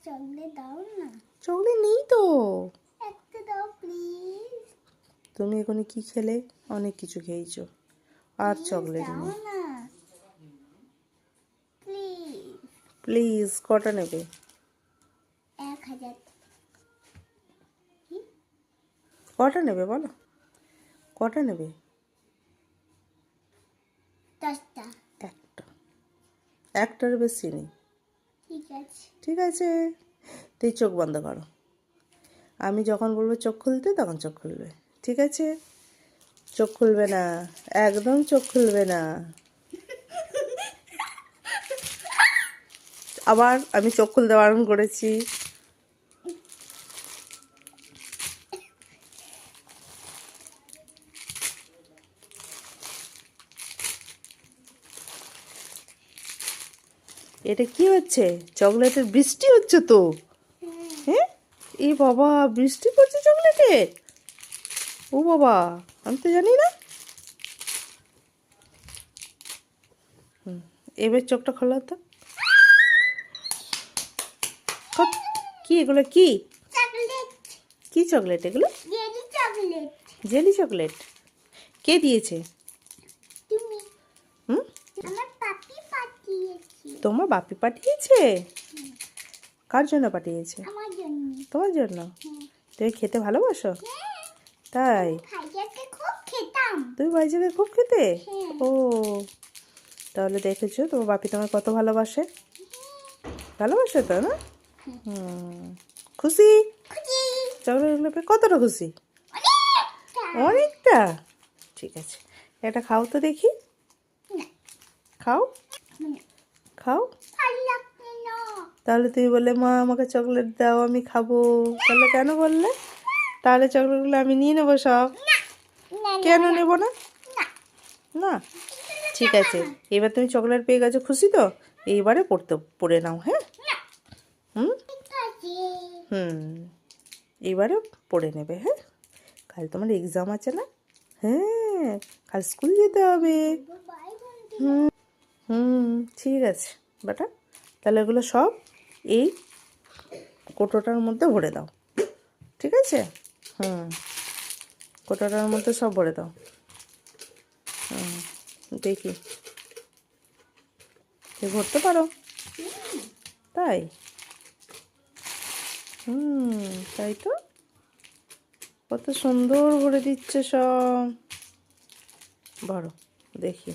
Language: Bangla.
চকলেট দাও না। চকলেট নেই তো। একটা দাও প্লিজ। তুমি এখন কি খেলে? অনেক কিছু খেয়েছো, আর চকলেট দাও নেই। না প্লিজ। প্লিজ কটা নেবে? 1000। কটা নেবে বলো, কটা নেবে? 10টা। একটা, একটার বেশি নেই। ঠিক আছে। ঠিক আছে, তুই চোখ বন্ধ করো। আমি যখন বলবো চোখ খুলতে তখন চোখ খুলবে। ঠিক আছে? চোখ খুলবে না, একদম চোখ খুলবে না। আবার আমি চোখ খুলতে বারণ করেছি। এটা কি হচ্ছে? চকলেটের বৃষ্টি হচ্ছে তো। হ্যাঁ, এই বাবা, বৃষ্টি পড়ছে চকলেটের। ও বাবা, আমি তো জানি না। এবার চোখটা খোলা তো। কি এগুলো? কি চকলেট। কি চকলেট এগুলো? Jelly chocolate. Jelly chocolate? কে দিয়েছে? তুমি। হুম, আমার পাপি পাঠিয়েছে। তোমার বাপি পাঠিয়েছে? কার জন্য পাঠিয়েছে? আমার জন্য। তোমার জন্য? তুমি খেতে ভালোবাসো? তাই? ভাইয়াকে খুব খেতাম। তুমি ভাইজাকে খুব খেতে? হ্যাঁ। ও, তাহলে দেখেছো তোমার বাপি তোমায় কত ভালোবাসে। ভালোবাসে তো না? খুশি? খুশি। চকলেটগুলো পেয়ে কতটা খুশি? অনেকটা। অনেকটা। ঠিক আছে, এটা খাও তো দেখি। না। খাও, না। খাও। ভালো লাগছে না। তাহলে তুমি বললে মা আমাকে চকলেট দাও, আমি খাবো। তাহলে কেন বললে? তাহলে চকলেটগুলো আমি নিয়ে নেবো সব। না। কেন নেব না? না। না, ঠিক আছে। এবার তুমি চকলেট পেয়ে গেছো, খুশি তো? এইবারে পড়ে নাও। হ্যাঁ, হুম ঠিক আছে। হুম, এইবারে পড়ে নেবে। হ্যাঁ, কাল তোমার এক্সাম আছে না? হ্যাঁ, কাল স্কুল যেতে হবে। বাই বন্ধু। হুম হুম, ঠিক আছে বেটা। তাহলে এগুলো সব এই কোটোটার মধ্যে ভরে দাও। ঠিক আছে? হুম, কোটোটার মধ্যে সব ভরে দাও। হুম, দেখি তুমি ভরতে পারো? তাই? তাই তো, কত সুন্দর ভরে দিচ্ছে সব। ভরো দেখি।